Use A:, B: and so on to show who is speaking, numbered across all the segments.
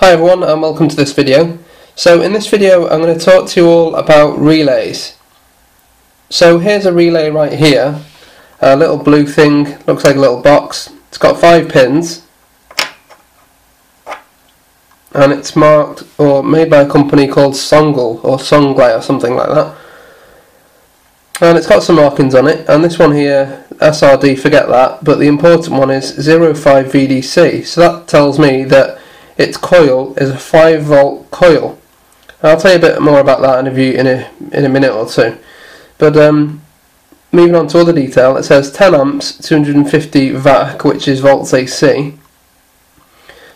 A: Hi everyone and welcome to this video. So in this video I'm going to talk to you all about relays. So here's a relay right here, a little blue thing, looks like a little box. It's got 5 pins and it's marked or made by a company called Songle or Songle or something like that. And it's got some markings on it, and this one here, SRD, forget that, but the important one is 05 VDC, so that tells me that its coil is a 5 volt coil. I'll tell you a bit more about that in a minute or two. But moving on to other detail, it says 10 amps, 250 VAC, which is volts AC,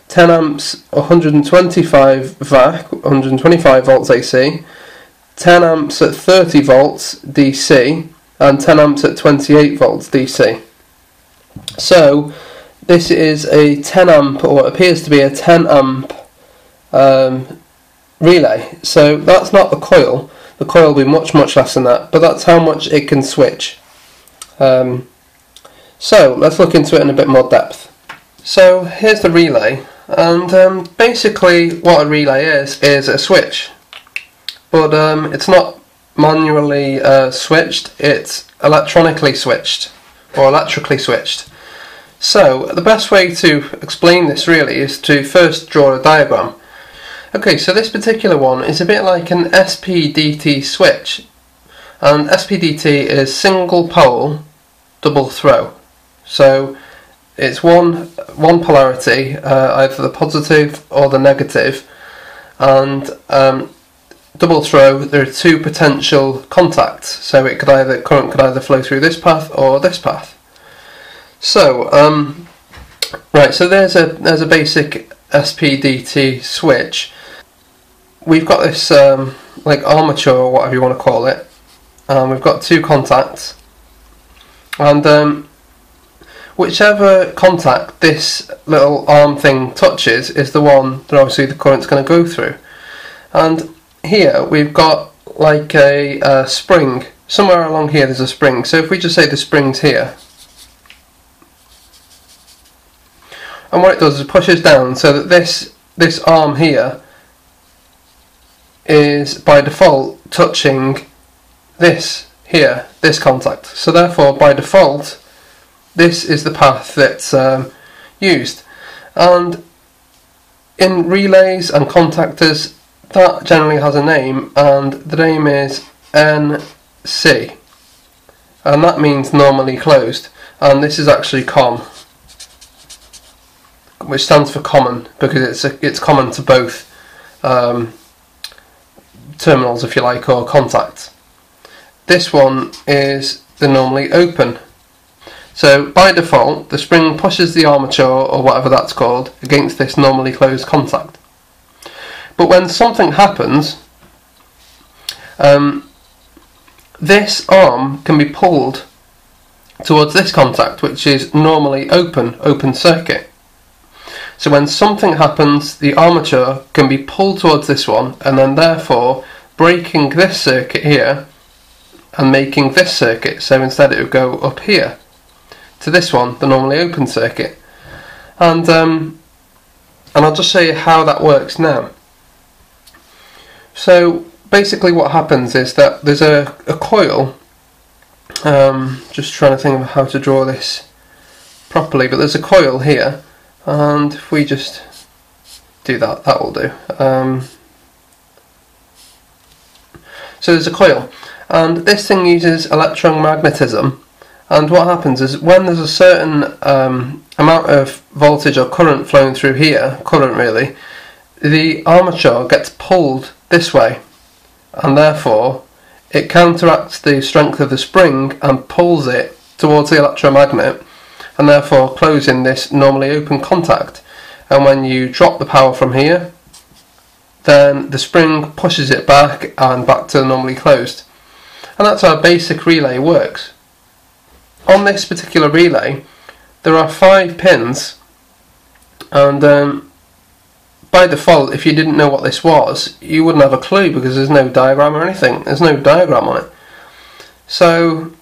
A: 10 amps, 125 VAC, 125 volts AC, 10 amps at 30 volts DC, and 10 amps at 28 volts DC. So this is a 10 amp, or it appears to be a 10 amp relay. So that's not the coil. The coil will be much less than that, but that's how much it can switch. So let's look into it in a bit more depth. So here's the relay, and basically what a relay is a switch. But it's not manually switched, it's electronically switched, or electrically switched. So the best way to explain this really is to first draw a diagram. Okay, so this particular one is a bit like an SPDT switch, and SPDT is single pole double throw. So it's one polarity, either the positive or the negative, and double throw, there are 2 potential contacts, so current could either flow through this path or this path. So right, so there's a basic SPDT switch. We've got this like armature or whatever you want to call it. We've got 2 contacts, and whichever contact this little arm thing touches is the one that obviously the current's going to go through. And here we've got like a spring. Somewhere along here there's a spring. So if we just say the spring's here, and what it does is it pushes down so that this arm here is by default touching this here, this contact. So therefore by default this is the path that's used. And in relays and contactors, that generally has a name, and the name is NC, and that means normally closed, and this is actually COM, which stands for common, because it's common to both terminals, if you like, or contacts. This one is the normally open. So by default the spring pushes the armature, or whatever that's called, against this normally closed contact. But when something happens, this arm can be pulled towards this contact, which is normally open circuit. So when something happens, the armature can be pulled towards this one, and then therefore breaking this circuit here and making this circuit. So instead it would go up here to this one, the normally open circuit. And I'll just show you how that works now. So basically what happens is that there's a coil, just trying to think of how to draw this properly, but there's a coil here, and if we just do that, that will do. So there's a coil, and this thing uses electromagnetism, and what happens is when there's a certain amount of voltage or current flowing through here, the armature gets pulled this way, and therefore it counteracts the strength of the spring and pulls it towards the electromagnet, and therefore closing this normally open contact. And when you drop the power from here, then the spring pushes it back and back to normally closed. And that's how a basic relay works. On this particular relay there are 5 pins, and by default, if you didn't know what this was, you wouldn't have a clue, because there's no diagram or anything. There's no diagram on it. So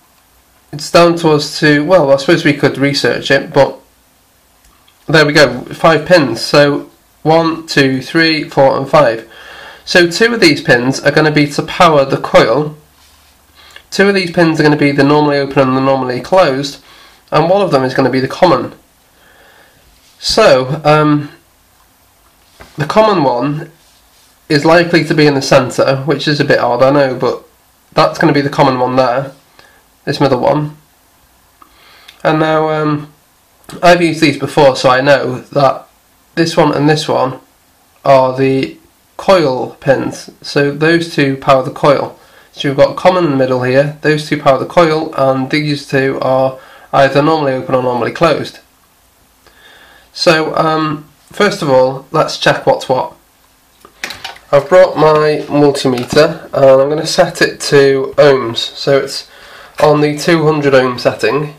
A: it's down to us to, well, I suppose we could research it, but there we go, 5 pins. So 1, 2, 3, 4 and 5. So 2 of these pins are going to be to power the coil, 2 of these pins are going to be the normally open and the normally closed, and one of them is going to be the common. So the common one is likely to be in the centre, which is a bit odd, I know, but that's going to be the common one there, this middle one. And now I've used these before, so I know that this one and this one are the coil pins, so those two power the coil. So you've got common in the middle here, those two power the coil, and these two are either normally open or normally closed. So first of all, let's check what's what. I've brought my multimeter and I'm going to set it to ohms, so it's on the 200 ohm setting.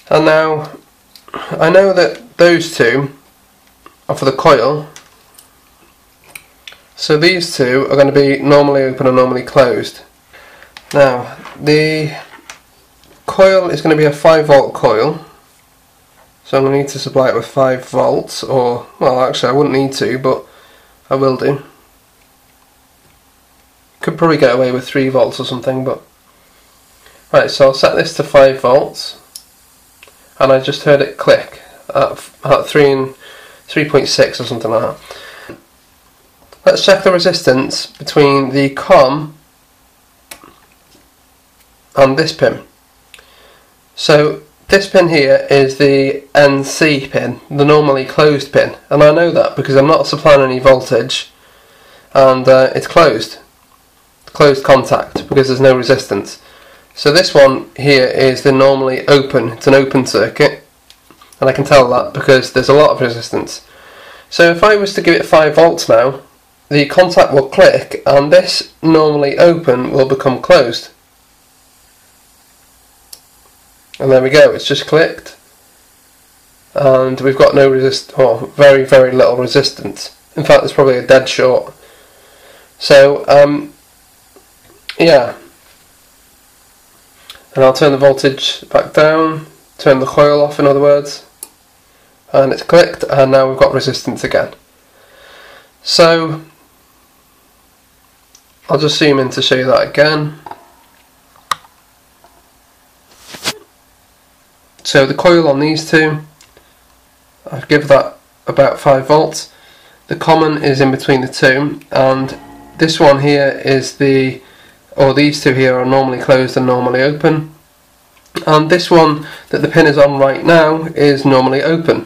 A: And now I know that those two are for the coil, so these two are going to be normally open and normally closed. Now the coil is going to be a 5 volt coil, so I'm going to need to supply it with 5 volts, or, well, actually I wouldn't need to, but I will do. Could probably get away with 3 volts or something, but... Right, so I'll set this to 5 volts, and I just heard it click at 3.6 or something like that. Let's check the resistance between the COM and this pin. So this pin here is the NC pin, the normally closed pin, and I know that because I'm not supplying any voltage, and it's closed contact because there's no resistance. So this one here is the normally open, it's an open circuit, and I can tell that because there's a lot of resistance. So if I was to give it 5 volts now, the contact will click and this normally open will become closed. And there we go, it's just clicked, and we've got no very, very little resistance. In fact, there's probably a dead short. So yeah, and I'll turn the voltage back down, turn the coil off in other words, and it's clicked, and now we've got resistance again. So I'll just zoom in to show you that again. So the coil on these two, I give that about 5 volts. The common is in between the two, and this one here is these two here are normally closed and normally open, and this one that the pin is on right now is normally open.